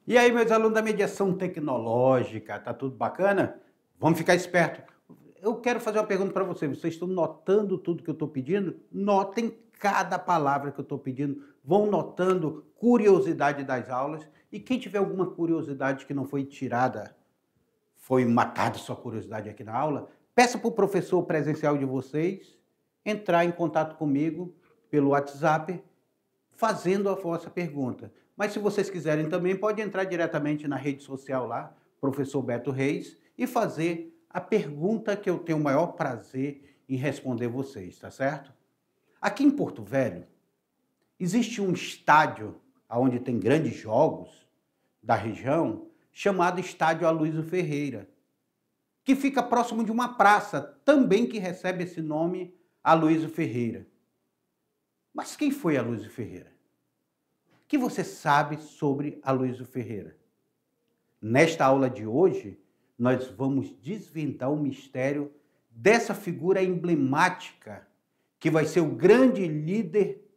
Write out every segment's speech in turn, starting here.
E aí, meus alunos da mediação tecnológica, tá tudo bacana? Vamos ficar esperto. Eu quero fazer uma pergunta para vocês. Vocês estão notando tudo que eu estou pedindo? Notem cada palavra que eu estou pedindo. Vão notando curiosidade das aulas. E quem tiver alguma curiosidade que não foi tirada, foi matada sua curiosidade aqui na aula, peça para o professor presencial de vocês entrar em contato comigo pelo WhatsApp, fazendo a vossa pergunta. Mas se vocês quiserem também, pode entrar diretamente na rede social lá, Professor Beto Reis, e fazer a pergunta que eu tenho o maior prazer em responder vocês, tá certo? Aqui em Porto Velho, existe um estádio onde tem grandes jogos da região, chamado Estádio Aloysio Ferreira, que fica próximo de uma praça, também que recebe esse nome, Aloysio Ferreira. Mas quem foi Aloysio Ferreira? O que você sabe sobre Aloysio Ferreira? Nesta aula de hoje, nós vamos desvendar o mistério dessa figura emblemática que vai ser o grande líder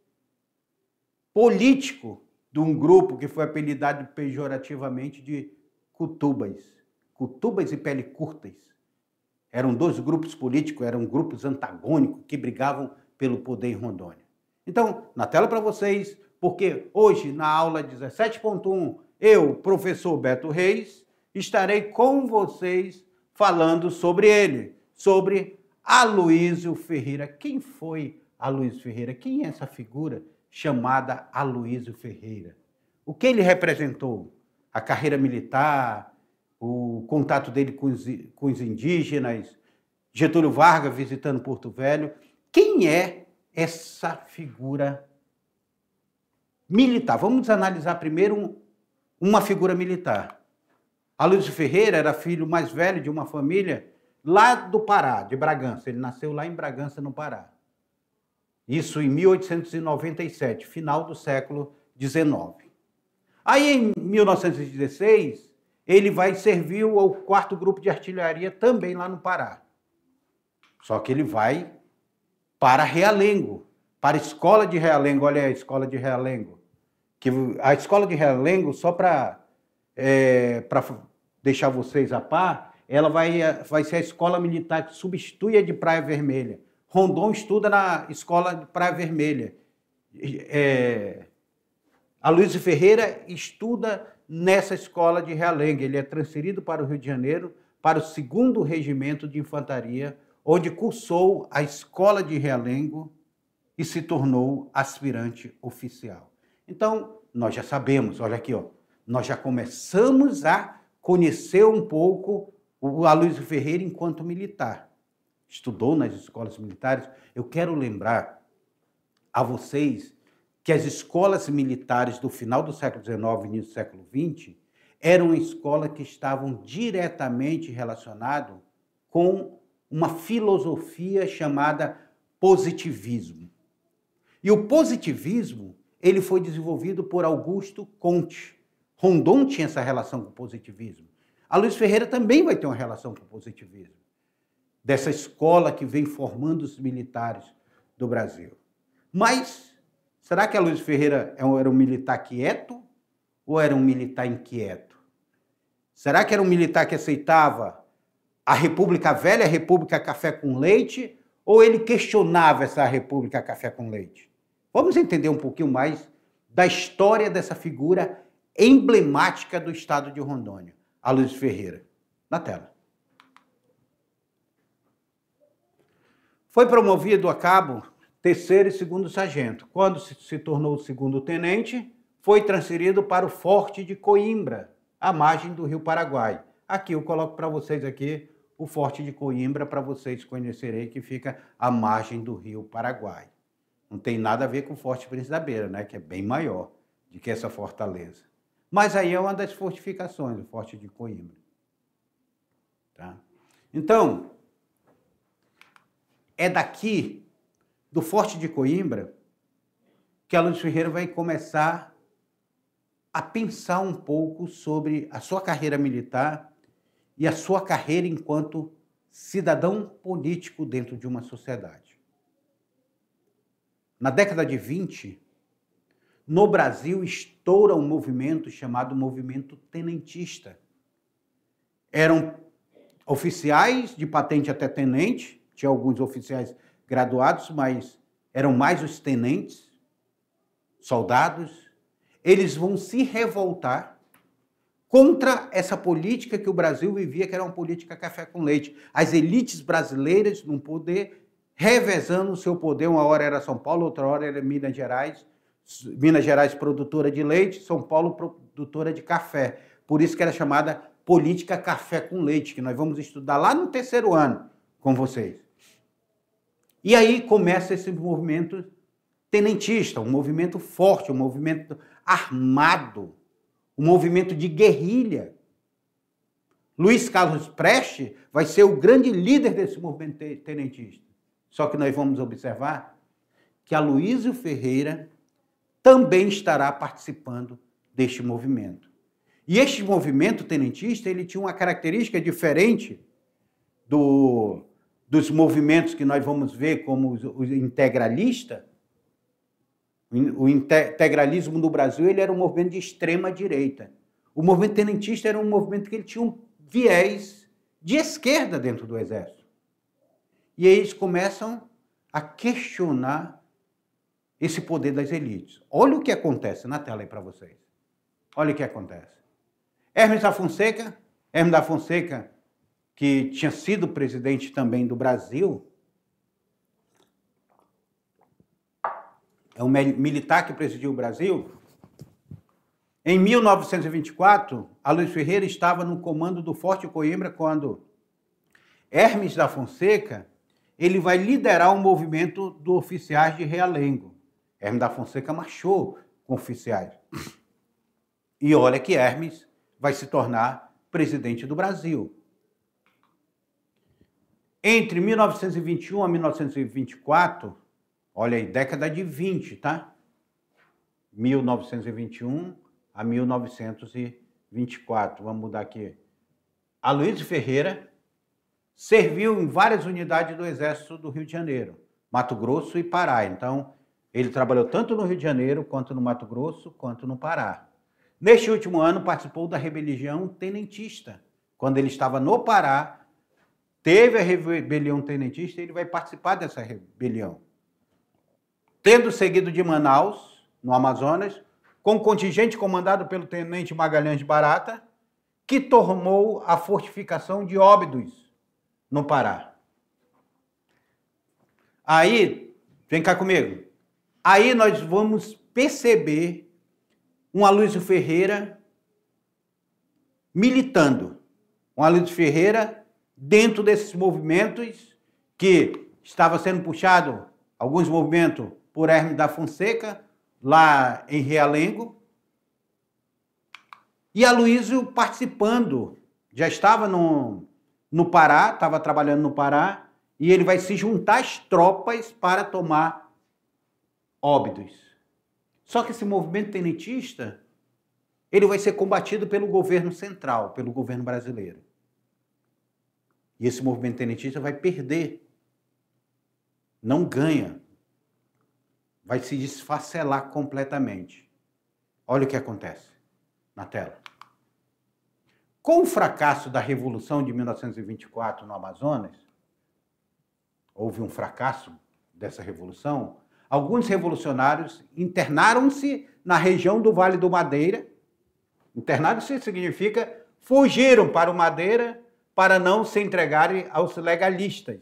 político de um grupo que foi apelidado pejorativamente de Cutubas. Cutubas e Pele Curtas. Eram dois grupos políticos, eram grupos antagônicos que brigavam pelo poder em Rondônia. Então, na tela para vocês, porque hoje, na aula 17.1, eu, professor Beto Reis, estarei com vocês falando sobre ele, sobre Aloysio Ferreira. Quem foi Aloysio Ferreira? Quem é essa figura chamada Aloysio Ferreira? O que ele representou? A carreira militar, o contato dele com os indígenas, Getúlio Vargas visitando Porto Velho. Quem é essa figura militar? Vamos analisar primeiro uma figura militar. Aloysio Ferreira era filho mais velho de uma família lá do Pará, de Bragança. Ele nasceu lá em Bragança, no Pará. Isso em 1897, final do século XIX. Aí, em 1916, ele vai servir ao 4º Grupo de Artilharia, também lá no Pará. Só que ele vai para Realengo, para a Escola de Realengo. Olha a Escola de Realengo. A Escola de Realengo, só para deixar vocês a par, ela vai ser a escola militar que substitui a de Praia Vermelha. Rondon estuda na Escola de Praia Vermelha. Aloysio Ferreira estuda nessa escola de Realengo. Ele é transferido para o Rio de Janeiro, para o 2º Regimento de Infantaria, onde cursou a Escola de Realengo e se tornou aspirante oficial. Então, nós já sabemos, olha aqui, ó, nós já começamos a conhecer um pouco o Aloysio Ferreira enquanto militar. Estudou nas escolas militares. Eu quero lembrar a vocês que as escolas militares do final do século XIX e início do século XX eram escolas que estavam diretamente relacionadas com uma filosofia chamada positivismo. E o positivismo, ele foi desenvolvido por Augusto Comte. Rondon tinha essa relação com o positivismo. Aloysio Ferreira também vai ter uma relação com o positivismo. Dessa escola que vem formando os militares do Brasil. Mas, será que Aloysio Ferreira era um militar quieto ou era um militar inquieto? Será que era um militar que aceitava a República Velha, a República Café com Leite, ou ele questionava essa República Café com Leite? Vamos entender um pouquinho mais da história dessa figura emblemática do estado de Rondônia, Aloysio Ferreira. Na tela. Foi promovido a cabo 3º e 2º sargento. Quando se tornou 2º tenente, foi transferido para o Forte de Coimbra, à margem do Rio Paraguai. Aqui eu coloco para vocês aqui o Forte de Coimbra, para vocês conhecerem, que fica à margem do Rio Paraguai. Não tem nada a ver com o Forte Príncipe da Beira, né, que é bem maior do que essa fortaleza. Mas aí é uma das fortificações, o Forte de Coimbra. Tá? Então, é daqui, do Forte de Coimbra, que Aloysio Ferreira vai começar a pensar um pouco sobre a sua carreira militar e a sua carreira enquanto cidadão político dentro de uma sociedade. Na década de 20, no Brasil estoura um movimento chamado movimento tenentista. Eram oficiais de patente até tenente, tinha alguns oficiais graduados, mas eram mais os tenentes, soldados. Eles vão se revoltar contra essa política que o Brasil vivia, que era uma política café com leite. As elites brasileiras num poder, revezando o seu poder. Uma hora era São Paulo, outra hora era Minas Gerais. Minas Gerais produtora de leite, São Paulo produtora de café. Por isso que era chamada política café com leite, que nós vamos estudar lá no terceiro ano com vocês. E aí começa esse movimento tenentista, um movimento forte, um movimento armado, um movimento de guerrilha. Luiz Carlos Prestes vai ser o grande líder desse movimento tenentista. Só que nós vamos observar que Aloysio Ferreira também estará participando deste movimento. E este movimento tenentista, ele tinha uma característica diferente dos movimentos que nós vamos ver como o integralista. O integralismo no Brasil, ele era um movimento de extrema direita. O movimento tenentista era um movimento que ele tinha um viés de esquerda dentro do Exército. E aí eles começam a questionar esse poder das elites. Olha o que acontece na tela aí para vocês. Olha o que acontece. Hermes da Fonseca, que tinha sido presidente também do Brasil, é um militar que presidiu o Brasil. Em 1924, Aloysio Ferreira estava no comando do Forte Coimbra quando Hermes da Fonseca ele vai liderar um movimento dos oficiais de Realengo. Hermes da Fonseca marchou com oficiais. E olha que Hermes vai se tornar presidente do Brasil. Entre 1921 a 1924, olha aí, década de 20, tá? 1921 a 1924. Vamos mudar aqui. Aloysio Ferreira serviu em várias unidades do Exército do Rio de Janeiro, Mato Grosso e Pará. Então, ele trabalhou tanto no Rio de Janeiro, quanto no Mato Grosso, quanto no Pará. Neste último ano, participou da rebelião tenentista. Quando ele estava no Pará, teve a rebelião tenentista e ele vai participar dessa rebelião. Tendo seguido de Manaus, no Amazonas, com um contingente comandado pelo tenente Magalhães Barata, que tomou a fortificação de Óbidos, no Pará. Aí, vem cá comigo, aí nós vamos perceber um Aloysio Ferreira militando, um Aloysio Ferreira dentro desses movimentos que estava sendo puxado, alguns movimentos por Hermes da Fonseca, lá em Realengo, e Aloysio participando, já estava no Pará, estava trabalhando no Pará, e ele vai se juntar às tropas para tomar Óbidos. Só que esse movimento tenentista, ele vai ser combatido pelo governo central, pelo governo brasileiro. E esse movimento tenentista vai perder, não ganha, vai se desfacelar completamente. Olha o que acontece na tela. Com o fracasso da Revolução de 1924 no Amazonas, houve um fracasso dessa revolução, alguns revolucionários internaram-se na região do Vale do Madeira. Internaram-se significa fugiram para o Madeira para não se entregarem aos legalistas.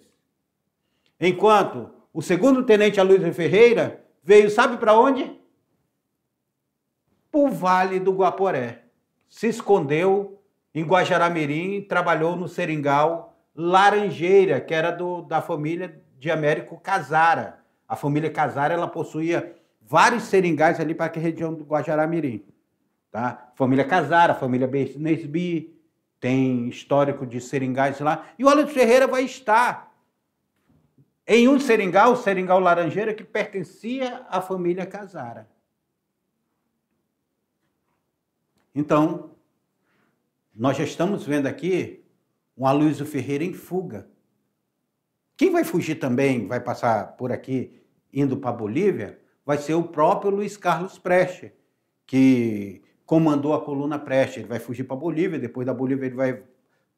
Enquanto o segundo tenente Aloysio Ferreira veio, sabe para onde? Para o Vale do Guaporé. Se escondeu em Guajará-Mirim, trabalhou no seringal Laranjeira, que era da família de Américo Casara. A família Casara, ela possuía vários seringais ali para a região do Guajará-Mirim. Tá? Família Casara, família Nesbi, tem histórico de seringais lá. E o Aloysio Ferreira vai estar em um seringal, o seringal Laranjeira, que pertencia à família Casara. Então, nós já estamos vendo aqui um Aloysio Ferreira em fuga. Quem vai fugir também, vai passar por aqui, indo para a Bolívia, vai ser o próprio Luiz Carlos Prestes, que comandou a coluna Prestes. Ele vai fugir para a Bolívia, depois da Bolívia ele vai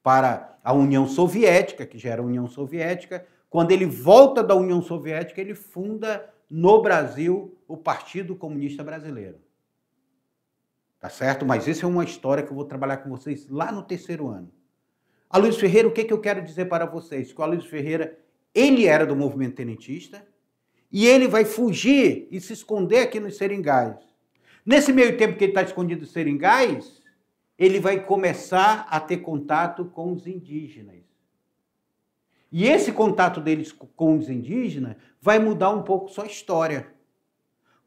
para a União Soviética, que já era a União Soviética. Quando ele volta da União Soviética, ele funda no Brasil o Partido Comunista Brasileiro. Tá certo? Mas isso é uma história que eu vou trabalhar com vocês lá no 3º ano. Aloysio Ferreira, o que eu quero dizer para vocês? Que o Aloysio Ferreira, ele era do movimento tenentista e ele vai fugir e se esconder aqui nos Seringais. Nesse meio tempo que ele está escondido nos Seringais, ele vai começar a ter contato com os indígenas. E esse contato deles com os indígenas vai mudar um pouco sua história.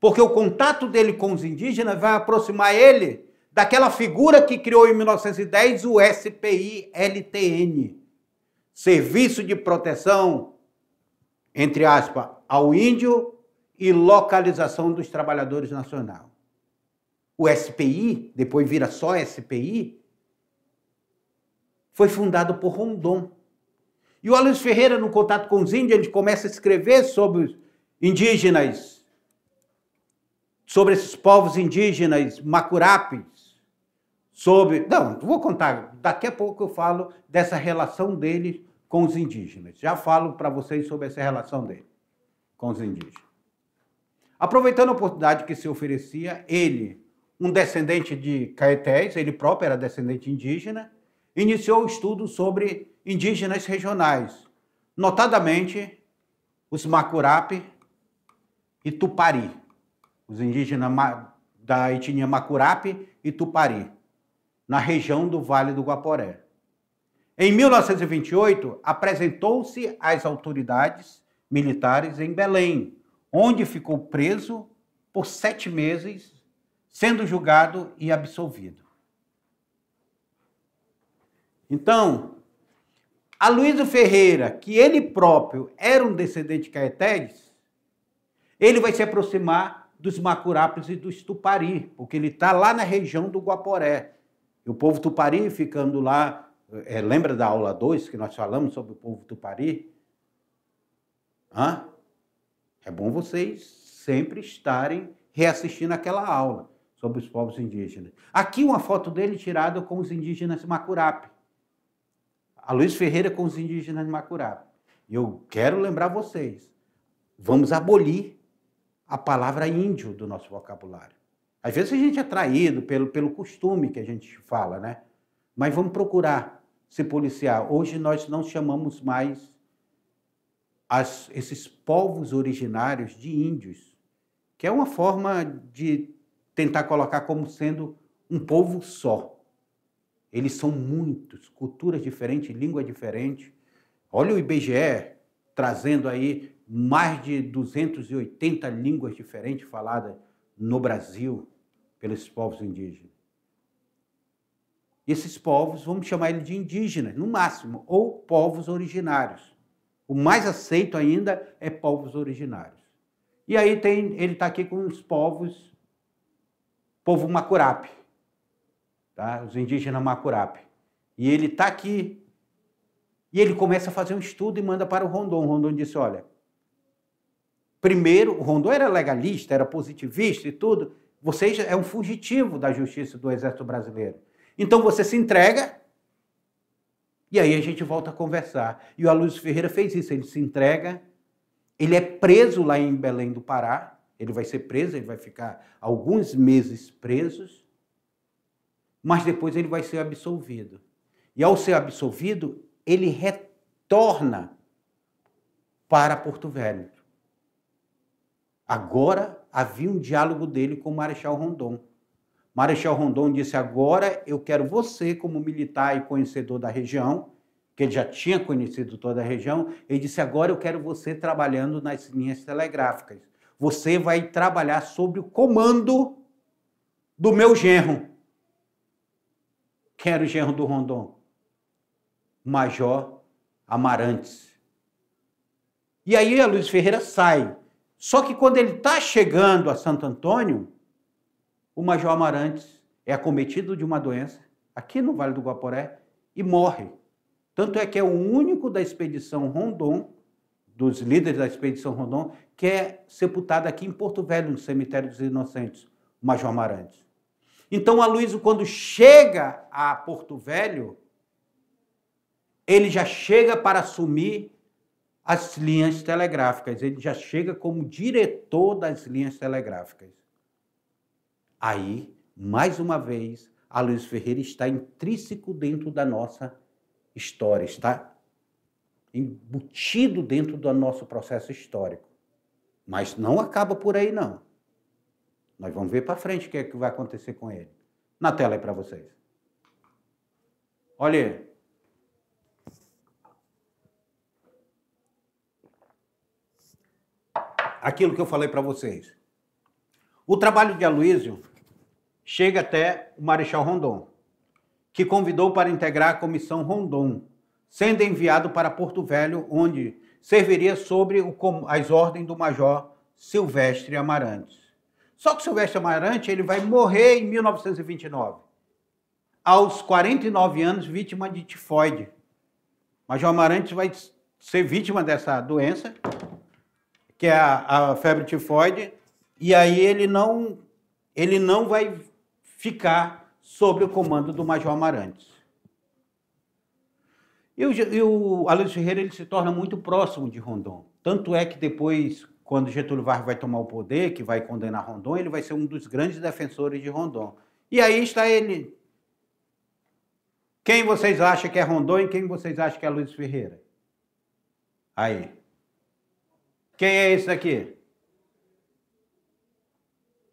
Porque o contato dele com os indígenas vai aproximar ele daquela figura que criou em 1910 o SPI-LTN, Serviço de Proteção, entre aspas, ao Índio e Localização dos Trabalhadores Nacional. O SPI, depois vira só SPI, foi fundado por Rondon. E o Aloysio Ferreira, no contato com os índios, ele começa a escrever sobre os indígenas, sobre esses povos indígenas macurapis, sobre... Não vou contar, daqui a pouco eu falo dessa relação dele com os indígenas. Já falo para vocês sobre essa relação dele com os indígenas. Aproveitando a oportunidade que se oferecia, ele, um descendente de Caetés, ele próprio era descendente indígena, iniciou o estudo sobre indígenas regionais, notadamente os Macurape e Tupari, os indígenas da etnia Macurape e Tupari, na região do Vale do Guaporé. Em 1928, apresentou-se às autoridades militares em Belém, onde ficou preso por 7 meses, sendo julgado e absolvido. Então, Aloysio Ferreira, que ele próprio era um descendente de Caetés, ele vai se aproximar dos Macurapes e dos Tupari, porque ele está lá na região do Guaporé. E o povo Tupari ficando lá, lembra da aula 2 que nós falamos sobre o povo Tupari? É bom vocês sempre estarem reassistindo aquela aula sobre os povos indígenas. Aqui uma foto dele tirada com os indígenas Macurape. Aloysio Ferreira com os indígenas Macurape. E eu quero lembrar vocês, vamos abolir a palavra índio do nosso vocabulário. Às vezes a gente é traído pelo costume que a gente fala, né? Mas vamos procurar se policiar. Hoje nós não chamamos mais esses povos originários de índios, que é uma forma de tentar colocar como sendo um povo só. Eles são muitos, culturas diferentes, língua diferente. Olha o IBGE trazendo aí mais de 280 línguas diferentes faladas no Brasil pelos povos indígenas. E esses povos, vamos chamar eles de indígenas, no máximo, ou povos originários. O mais aceito ainda é povos originários. E aí ele está aqui com os povos, povo Macurape, tá? Os indígenas Macurape. E ele está aqui, e ele começa a fazer um estudo e manda para o Rondon. O Rondon disse, olha, primeiro, o Rondon era legalista, era positivista e tudo, você é um fugitivo da justiça do Exército Brasileiro. Então você se entrega, e aí a gente volta a conversar. E o Aloysio Ferreira fez isso, ele se entrega, ele é preso lá em Belém do Pará, ele vai ser preso, ele vai ficar alguns meses presos, mas depois ele vai ser absolvido. E ao ser absolvido, ele retorna para Porto Velho. Agora havia um diálogo dele com o Marechal Rondon. Marechal Rondon disse, agora eu quero você como militar e conhecedor da região, que ele já tinha conhecido toda a região, ele disse, agora eu quero você trabalhando nas linhas telegráficas. Você vai trabalhar sob o comando do meu genro. Quem era o genro do Rondon? Major Amarantes. E aí Aloysio Ferreira sai. Só que quando ele está chegando a Santo Antônio, o Major Amarantes é acometido de uma doença, aqui no Vale do Guaporé, e morre. Tanto é que é o único da expedição Rondon, dos líderes da Expedição Rondon, que é sepultado aqui em Porto Velho, no Cemitério dos Inocentes, o Major Amarante. Então, Aloysio, quando chega a Porto Velho, ele já chega para assumir as linhas telegráficas, ele já chega como diretor das linhas telegráficas. Aí, mais uma vez, Aloysio Ferreira está intrínseco dentro da nossa história, está embutido dentro do nosso processo histórico. Mas não acaba por aí, não. Nós vamos ver para frente o que é que vai acontecer com ele. Na tela aí para vocês. Olha aí. Aquilo que eu falei para vocês. O trabalho de Aloysio chega até o Marechal Rondon, que convidou para integrar a Comissão Rondon, sendo enviado para Porto Velho, onde serviria sobre as ordens do Major Silvestre Amarante. Só que Silvestre Amarante ele vai morrer em 1929, aos 49 anos, vítima de tifoide. Major Amarante vai ser vítima dessa doença, que é a febre tifoide, e aí ele não vai ficar sob o comando do Major Amarante. E o Aloysio Ferreira ele se torna muito próximo de Rondon. Tanto é que depois, quando Getúlio Vargas vai tomar o poder, que vai condenar Rondon, ele vai ser um dos grandes defensores de Rondon. E aí está ele. Quem vocês acham que é Rondon e quem vocês acham que é Aloysio Ferreira? Aí. Quem é esse daqui?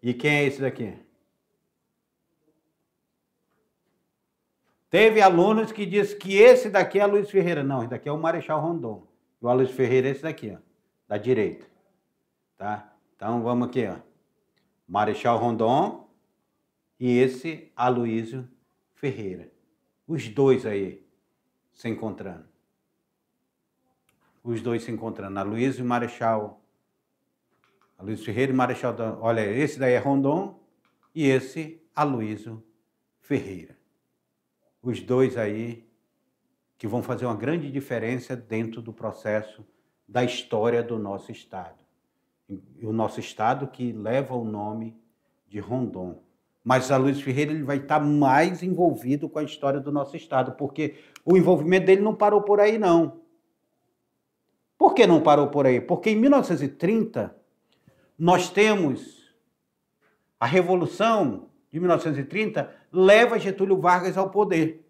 E quem é esse daqui? Teve alunos que dizem que esse daqui é Aloysio Ferreira. Não, esse daqui é o Marechal Rondon. O Aloysio Ferreira é esse daqui, ó, da direita. Tá? Então, vamos aqui, ó. Marechal Rondon e esse Aloysio Ferreira. Os dois aí se encontrando. Os dois se encontrando. Aloysio e Marechal. Aloysio Ferreira e Marechal. Olha, esse daí é Rondon e esse Aloysio Ferreira. Os dois aí que vão fazer uma grande diferença dentro do processo da história do nosso Estado. O nosso Estado que leva o nome de Rondon. Mas Aloysio Ferreira ele vai estar mais envolvido com a história do nosso Estado, porque o envolvimento dele não parou por aí, não. Por que não parou por aí? Porque em 1930, nós temos a Revolução de 1930, leva Getúlio Vargas ao poder.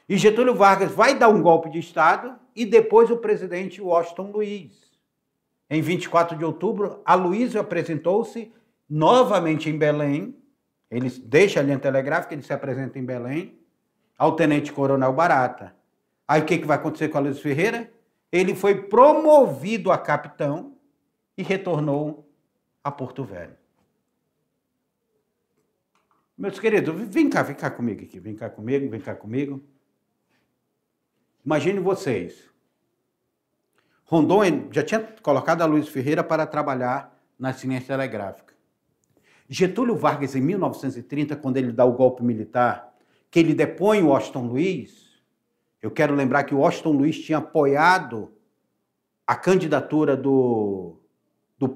E Getúlio Vargas vai dar um golpe de Estado e depois o presidente Washington Luiz. Em 24 de outubro, Aloysio apresentou-se novamente em Belém, ele deixa a linha telegráfica, ele se apresenta em Belém, ao tenente-coronel Barata. Aí o que vai acontecer com Aloysio Ferreira? Ele foi promovido a capitão e retornou a Porto Velho. Meus queridos, vem cá comigo aqui, vem cá comigo. Imagine vocês. Rondon já tinha colocado Aloysio Ferreira para trabalhar na ciência telegráfica. Getúlio Vargas, em 1930, quando ele dá o golpe militar, que ele depõe o Washington Luiz, eu quero lembrar que o Washington Luiz tinha apoiado a candidatura do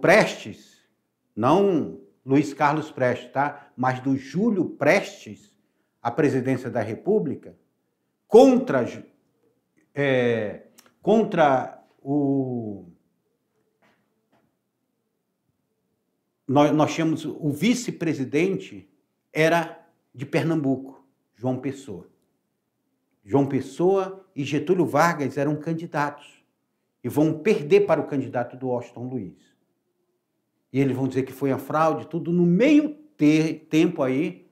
Prestes, não Luiz Carlos Prestes, tá? Mas do Júlio Prestes à presidência da República, contra o... Nós tínhamos o vice-presidente, era de Pernambuco, João Pessoa. João Pessoa e Getúlio Vargas eram candidatos e vão perder para o candidato do Washington Luiz. E eles vão dizer que foi a fraude, tudo. No meio tempo aí,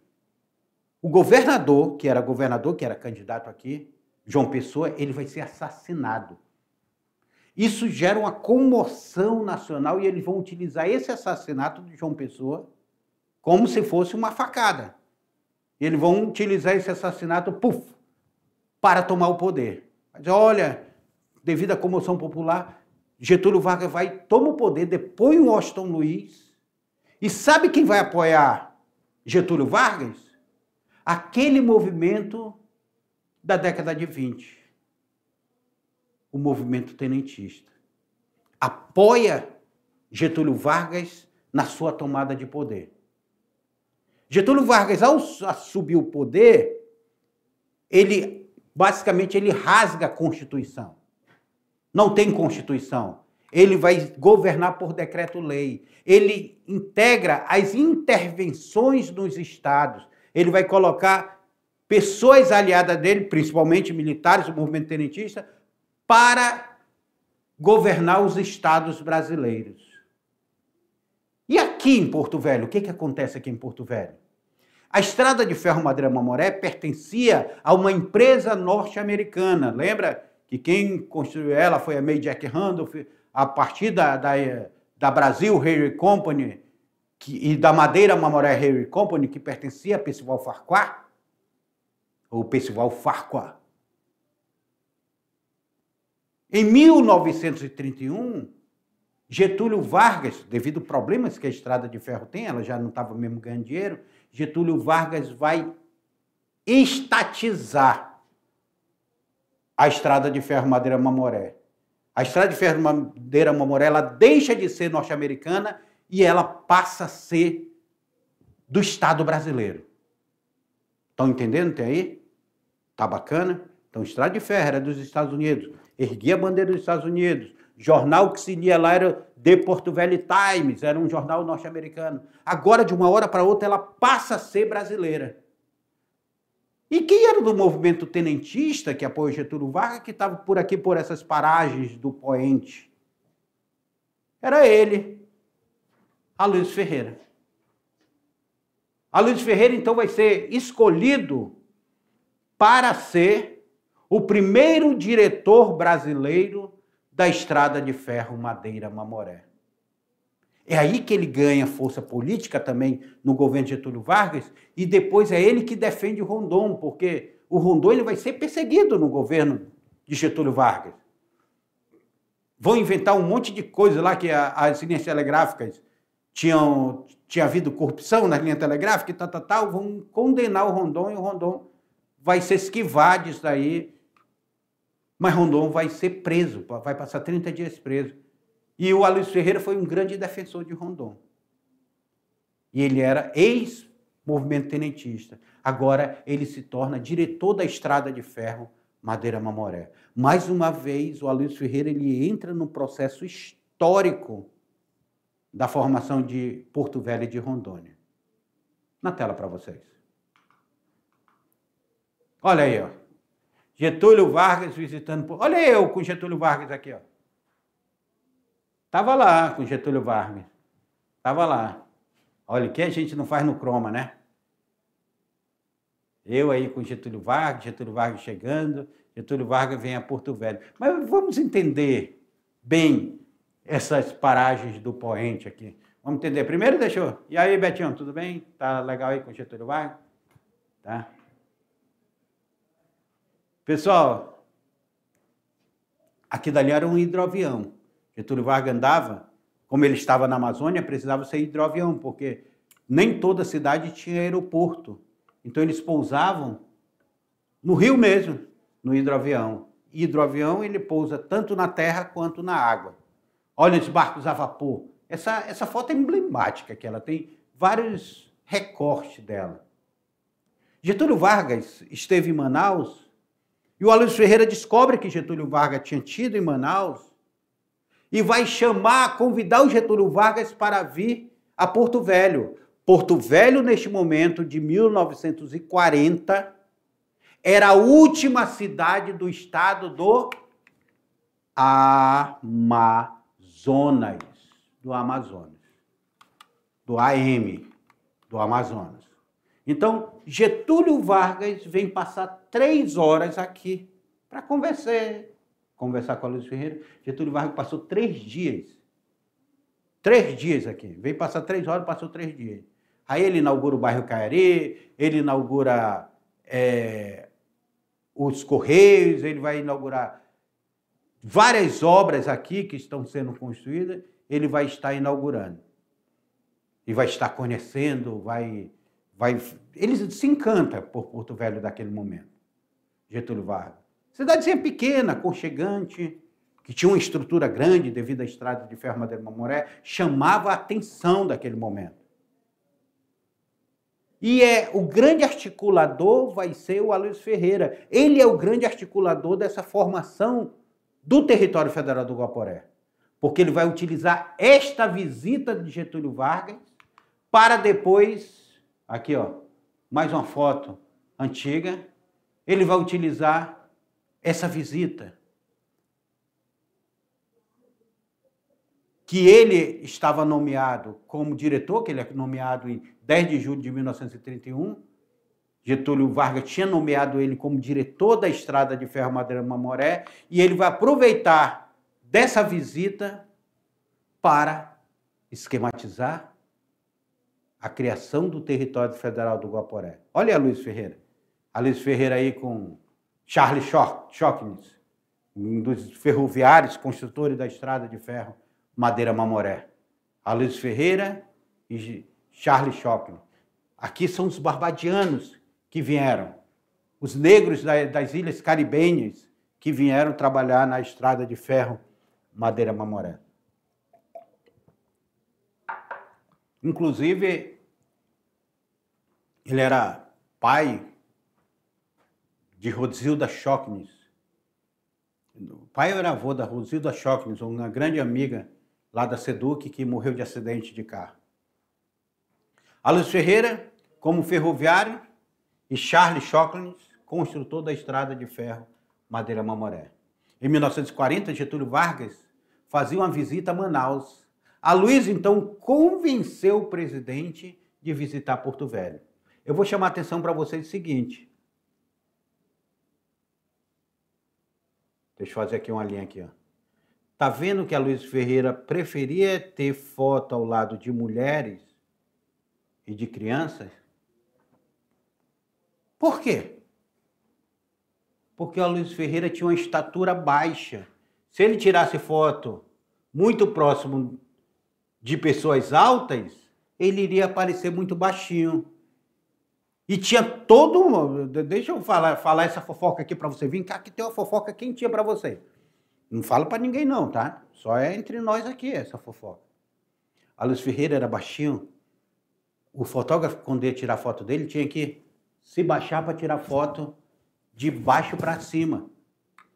o governador, que era candidato aqui, João Pessoa, ele vai ser assassinado. Isso gera uma comoção nacional e eles vão utilizar esse assassinato de João Pessoa como se fosse uma facada. Eles vão utilizar esse assassinato, para tomar o poder. Mas olha, devido à comoção popular, Getúlio Vargas toma o poder, depõe o Washington Luiz. E sabe quem vai apoiar Getúlio Vargas? Aquele movimento da década de 20. o movimento tenentista. Apoia Getúlio Vargas na sua tomada de poder. Getúlio Vargas, ao assumir o poder, basicamente ele rasga a Constituição. Não tem Constituição. Ele vai governar por decreto-lei. Ele integra as intervenções nos estados. Ele vai colocar pessoas aliadas dele, principalmente militares, o movimento tenentista, para governar os estados brasileiros. E aqui em Porto Velho, o que acontece aqui em Porto Velho? A Estrada de Ferro Madeira Mamoré pertencia a uma empresa norte-americana. Lembra que quem construiu ela foi a May Jack Randolph, a partir da Brasil Railway Company e da Madeira Mamoré Railway Company, que pertencia a Percival Farquhar, ou Percival Farquhar. Em 1931, Getúlio Vargas, devido a problemas que a Estrada de Ferro tem, ela já não estava mesmo ganhando dinheiro, Getúlio Vargas vai estatizar a Estrada de Ferro Madeira Mamoré. A Estrada de Ferro Madeira Mamoré, ela deixa de ser norte-americana e ela passa a ser do Estado brasileiro. Estão entendendo até aí? Tá bacana? Então, Estrada de Ferro era dos Estados Unidos. Erguia a bandeira dos Estados Unidos. Jornal que se lia lá era The Porto Velho Times, era um jornal norte-americano. Agora, de uma hora para outra, ela passa a ser brasileira. E quem era do movimento tenentista, que apoiou Getúlio Vargas, que estava por aqui, por essas paragens do Poente? Era ele, Aloysio Ferreira. Aloysio Ferreira, então, vai ser escolhido para ser o primeiro diretor brasileiro da Estrada de Ferro Madeira Mamoré. É aí que ele ganha força política também no governo de Getúlio Vargas, e depois é ele que defende o Rondon, porque o Rondon ele vai ser perseguido no governo de Getúlio Vargas. Vão inventar um monte de coisa lá, que as linhas telegráficas tinha havido corrupção nas linhas telegráficas, e vão condenar o Rondon, e o Rondon vai se esquivar disso daí, mas Rondon vai ser preso, vai passar 30 dias preso. E o Aloysio Ferreira foi um grande defensor de Rondon. E ele era ex-movimento tenentista. Agora ele se torna diretor da Estrada de Ferro Madeira Mamoré. Mais uma vez, o Aloysio Ferreira ele entra no processo histórico da formação de Porto Velho e de Rondônia. Na tela para vocês. Olha aí, ó. Getúlio Vargas visitando... Olha eu com Getúlio Vargas aqui, ó. Estava lá com Getúlio Vargas. Estava lá. Olha, o que a gente não faz no croma, né? Eu aí com Getúlio Vargas chegando, Getúlio Vargas vem a Porto Velho. Mas vamos entender bem essas paragens do Poente aqui. Vamos entender. Primeiro deixou. E aí, Betinho, tudo bem? Tá legal aí com Getúlio Vargas? Tá? Pessoal, aqui dali era um hidroavião. Getúlio Vargas andava, como ele estava na Amazônia, precisava ser hidroavião, porque nem toda cidade tinha aeroporto. Então eles pousavam no rio mesmo, no hidroavião. Hidroavião ele pousa tanto na terra quanto na água. Olha os barcos a vapor. Essa foto é emblemática, que ela tem vários recortes dela. Getúlio Vargas esteve em Manaus e o Aloysio Ferreira descobre que Getúlio Vargas tinha tido em Manaus e vai convidar o Getúlio Vargas para vir a Porto Velho. Porto Velho, neste momento de 1940, era a última cidade do estado do Amazonas. Do AM, do Amazonas. Então, Getúlio Vargas vem passar 3 horas aqui para conversar com a Aloysio Ferreira. Getúlio Vargas passou 3 dias. 3 dias aqui. Veio passar 3 horas, passou 3 dias. Aí ele inaugura o bairro Caiari, ele inaugura os Correios, ele vai inaugurar várias obras aqui que estão sendo construídas, ele vai estar inaugurando. E vai estar conhecendo, ele se encanta por Porto Velho daquele momento, Getúlio Vargas. Cidadezinha pequena, aconchegante, que tinha uma estrutura grande devido à estrada de ferro Madeira Mamoré, chamava a atenção daquele momento. E o grande articulador vai ser o Aloysio Ferreira. Ele é o grande articulador dessa formação do território federal do Guaporé. Porque ele vai utilizar esta visita de Getúlio Vargas para depois, aqui ó, mais uma foto antiga, ele vai utilizar essa visita. Que ele estava nomeado como diretor, que ele é nomeado em 10 de julho de 1931. Getúlio Vargas tinha nomeado ele como diretor da Estrada de Ferro Madeira Mamoré, e ele vai aproveitar dessa visita para esquematizar a criação do território federal do Guaporé. Olha a Aloysio Ferreira. Aloysio Ferreira aí com Charles Schocknis, um dos ferroviários, construtores da Estrada de Ferro Madeira Mamoré. Aloysio Ferreira e Charles Schocknis. Aqui são os barbadianos que vieram, os negros das ilhas caribenhas que vieram trabalhar na Estrada de Ferro Madeira Mamoré. Inclusive, ele era pai de Rosilda Schocknis. O pai era avô da Rosilda Schocknis, uma grande amiga lá da SEDUC, que morreu de acidente de carro. Aloysio Ferreira, como ferroviário, e Charles Schocknis, construtor da Estrada de Ferro Madeira Mamoré. Em 1940, Getúlio Vargas fazia uma visita a Manaus. Aloysio, então, convenceu o presidente de visitar Porto Velho. Eu vou chamar a atenção para vocês o seguinte. Deixa eu fazer aqui uma linha aqui, ó. Tá vendo que Aloysio Ferreira preferia ter foto ao lado de mulheres e de crianças? Por quê? Porque o Aloysio Ferreira tinha uma estatura baixa. Se ele tirasse foto muito próximo de pessoas altas, ele iria aparecer muito baixinho. E tinha todo... Deixa eu falar essa fofoca aqui para você. Vem cá que tem uma fofoca quentinha para você. Não falo para ninguém não, tá? Só é entre nós aqui essa fofoca. Aloysio Ferreira era baixinho. O fotógrafo, quando ia tirar foto dele, tinha que se baixar para tirar foto de baixo para cima,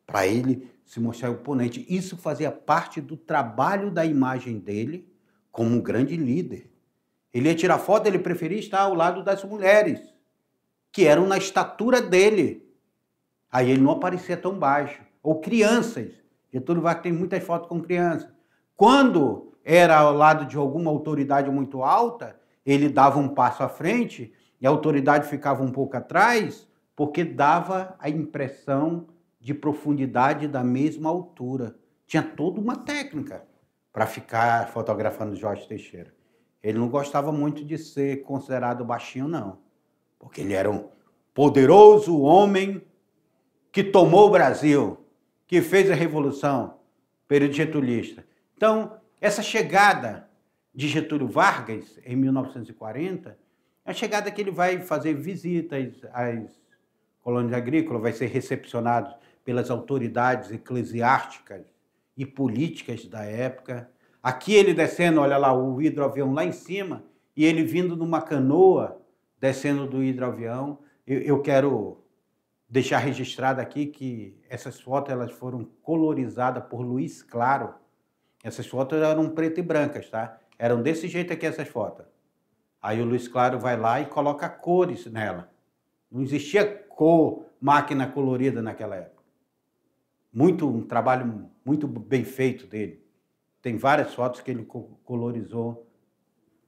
para ele se mostrar imponente. Isso fazia parte do trabalho da imagem dele como um grande líder. Ele ia tirar foto, ele preferia estar ao lado das mulheres, que eram na estatura dele. Aí ele não aparecia tão baixo. Ou crianças. Getúlio Vargas tem muitas fotos com crianças. Quando era ao lado de alguma autoridade muito alta, ele dava um passo à frente e a autoridade ficava um pouco atrás, porque dava a impressão de profundidade da mesma altura. Tinha toda uma técnica para ficar fotografando Jorge Teixeira. Ele não gostava muito de ser considerado baixinho, não. Porque ele era um poderoso homem que tomou o Brasil, que fez a Revolução, período getulista. Então, essa chegada de Getúlio Vargas, em 1940, é a chegada que ele vai fazer visitas às colônias agrícolas, vai ser recepcionado pelas autoridades eclesiásticas e políticas da época. Aqui ele descendo, olha lá, o hidroavião lá em cima, e ele vindo numa canoa, descendo do hidroavião. Eu quero deixar registrado aqui que essas fotos elas foram colorizadas por Luiz Claro. Essas fotos eram preto e brancas, tá? Eram desse jeito aqui essas fotos. Aí o Luiz Claro vai lá e coloca cores nela. Não existia cor, máquina colorida naquela época. Um trabalho muito bem feito dele. Tem várias fotos que ele colorizou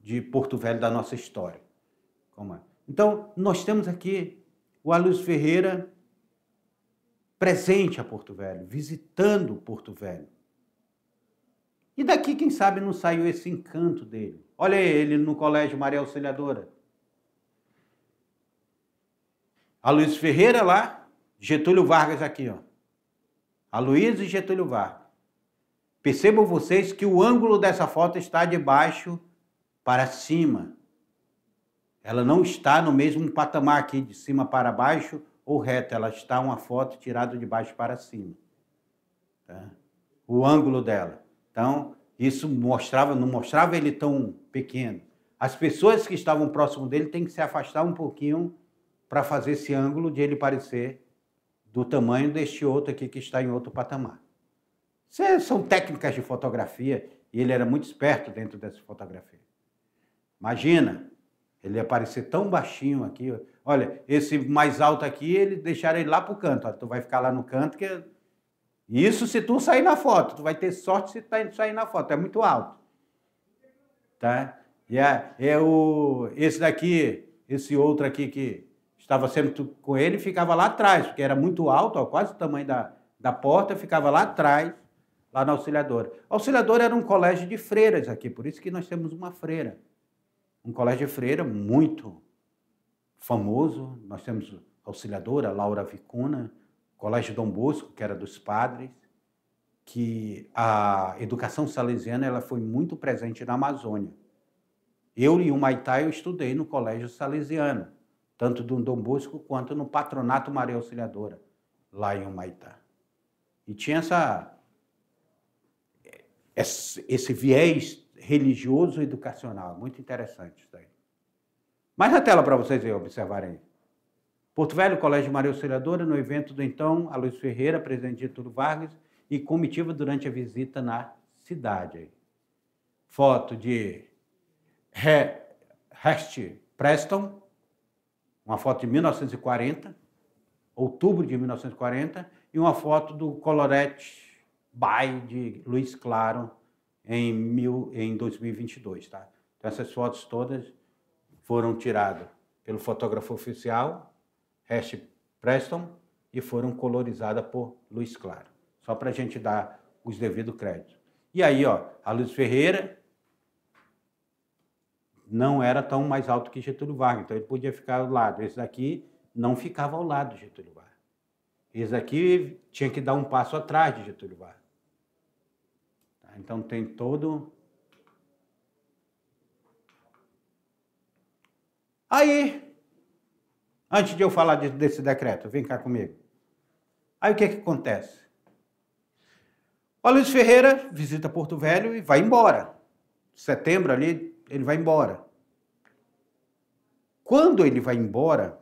de Porto Velho da nossa história. Então, nós temos aqui o Aloysio Ferreira presente a Porto Velho, visitando Porto Velho. E daqui, quem sabe, não saiu esse encanto dele. Olha ele no Colégio Maria Auxiliadora. Aloysio Ferreira lá, Getúlio Vargas aqui, ó. Aloysio e Getúlio Vargas. Percebam vocês que o ângulo dessa foto está de baixo para cima. Ela não está no mesmo patamar aqui, de cima para baixo ou reta, ela está uma foto tirada de baixo para cima. Tá? O ângulo dela. Então, isso não mostrava ele tão pequeno. As pessoas que estavam próximo dele têm que se afastar um pouquinho para fazer esse ângulo de ele parecer do tamanho deste outro aqui que está em outro patamar. São técnicas de fotografia e ele era muito esperto dentro dessa fotografia. Imagina, ele ia aparecer tão baixinho aqui. Olha, esse mais alto aqui, ele deixaram ele lá para o canto. Ó, tu vai ficar lá no canto, que isso se tu sair na foto. Tu vai ter sorte se tu sair na foto, é muito alto. Tá? E esse daqui, esse outro aqui que estava sempre com ele, ficava lá atrás, porque era muito alto, ó, quase o tamanho da porta, ficava lá atrás, lá na Auxiliadora. A Auxiliadora era um colégio de freiras aqui, por isso que nós temos uma freira. Um colégio de freira muito famoso. Nós temos a Auxiliadora, Laura Vicuna, Colégio Dom Bosco, que era dos padres, que a educação salesiana ela foi muito presente na Amazônia. Eu e o Humaitá, eu estudei no colégio salesiano, tanto do Dom Bosco quanto no Patronato Maria Auxiliadora, lá em Humaitá. E tinha esse viés religioso e educacional, muito interessante isso daí. Mais na tela para vocês observarem. Porto Velho, Colégio Maria Auxiliadora, no evento do então Aloysio Ferreira, presidente Getúlio Vargas, e comitiva durante a visita na cidade. Foto de Hearst Preston, uma foto de 1940, outubro de 1940, e uma foto do Colorete Bay de Luiz Claro em 2022. Tá? Então, essas fotos todas foram tiradas pelo fotógrafo oficial, Hearst Preston, e foram colorizadas por Luiz Claro. Só para a gente dar os devidos créditos. E aí, ó, Aloysio Ferreira não era tão mais alto que Getúlio Vargas, então ele podia ficar ao lado. Esse daqui não ficava ao lado de Getúlio Vargas. Esse daqui tinha que dar um passo atrás de Getúlio Vargas. Então tem todo... Aí, antes de eu falar desse decreto, vem cá comigo. Aí o que acontece? O Aloysio Ferreira visita Porto Velho e vai embora. Setembro ali, ele vai embora. Quando ele vai embora,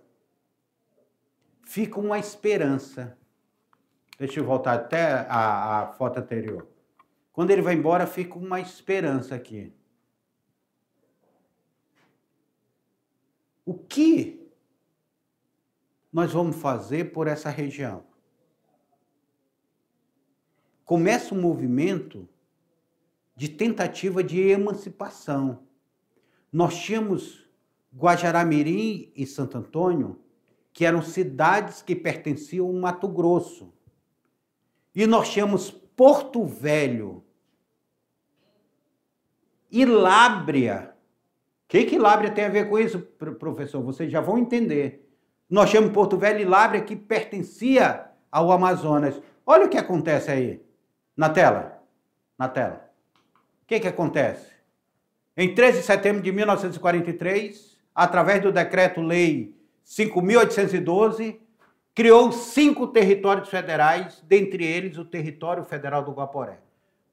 fica uma esperança. Deixa eu voltar até a foto anterior. Quando ele vai embora, fica uma esperança aqui. O que nós vamos fazer por essa região? Começa um movimento de tentativa de emancipação. Nós tínhamos Guajará-Mirim e Santo Antônio, que eram cidades que pertenciam ao Mato Grosso. E nós tínhamos Porto Velho e Lábrea. O que Lábrea tem a ver com isso, professor? Vocês já vão entender. Nós tínhamos Porto Velho e Lábrea que pertencia ao Amazonas. Olha o que acontece aí. Na tela. Na tela. O que acontece? Em 13 de setembro de 1943, através do Decreto-Lei 5.812, criou 5 territórios federais, dentre eles o Território Federal do Guaporé.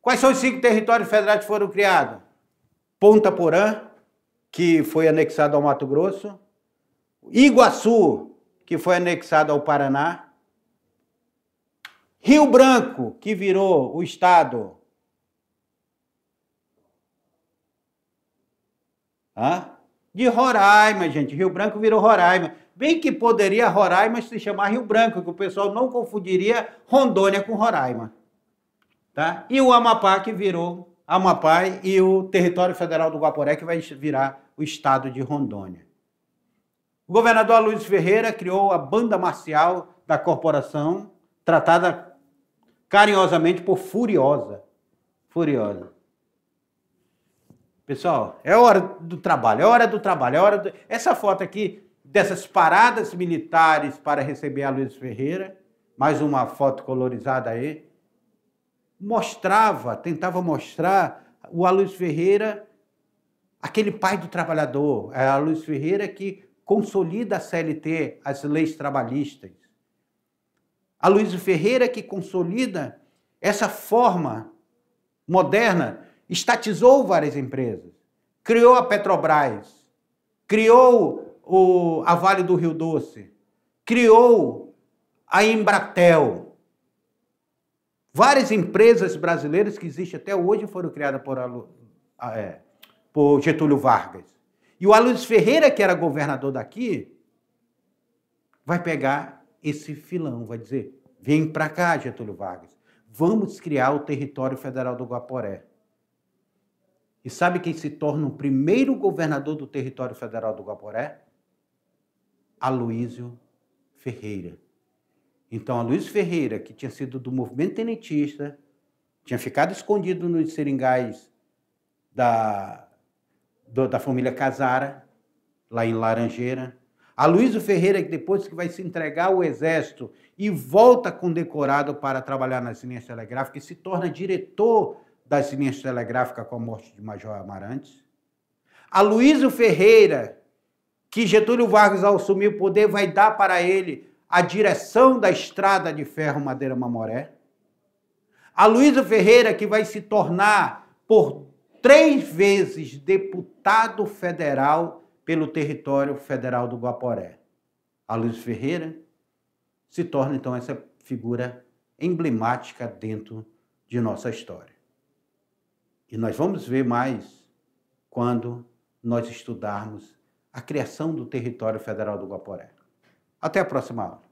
Quais são os 5 territórios federais que foram criados? Ponta Porã, que foi anexado ao Mato Grosso, Iguaçu, que foi anexado ao Paraná, Rio Branco, que virou o estado de Roraima, gente. Rio Branco virou Roraima. Bem que poderia Roraima se chamar Rio Branco, que o pessoal não confundiria Rondônia com Roraima. Tá? E o Amapá, que virou Amapá, e o Território Federal do Guaporé, que vai virar o estado de Rondônia. O governador Aloysio Ferreira criou a Banda Marcial da corporação, tratada carinhosamente por Furiosa. Furiosa. Pessoal, é hora do trabalho, é hora do trabalho, é hora do... Essa foto aqui, dessas paradas militares para receber Aloysio Ferreira, mais uma foto colorizada aí, tentava mostrar o Aloysio Ferreira, aquele pai do trabalhador, é Aloysio Ferreira que consolida a CLT, as leis trabalhistas. Aloysio Ferreira que consolida essa forma moderna, estatizou várias empresas, criou a Petrobras, criou a Vale do Rio Doce, criou a Embratel. Várias empresas brasileiras que existem até hoje foram criadas por Getúlio Vargas. E o Aloysio Ferreira, que era governador daqui, vai pegar esse filão, vai dizer, vem para cá, Getúlio Vargas, vamos criar o território federal do Guaporé. E sabe quem se torna o primeiro governador do território federal do Guaporé? Aloysio Ferreira. Então, Aloysio Ferreira, que tinha sido do movimento tenentista, tinha ficado escondido nos seringais da família Casara, lá em Laranjeira. Aloysio Ferreira, que depois que vai se entregar ao Exército e volta condecorado para trabalhar nas linhas telegráficas, e se torna diretor das linhas telegráficas com a morte de Major Amarantes. Aloysio Ferreira, que Getúlio Vargas, ao assumir o poder, vai dar para ele a direção da estrada de ferro Madeira-Mamoré. Aloysio Ferreira, que vai se tornar, por 3 vezes, deputado federal pelo território federal do Guaporé. Aloysio Ferreira se torna, então, essa figura emblemática dentro de nossa história. E nós vamos ver mais quando nós estudarmos a criação do território federal do Guaporé. Até a próxima aula.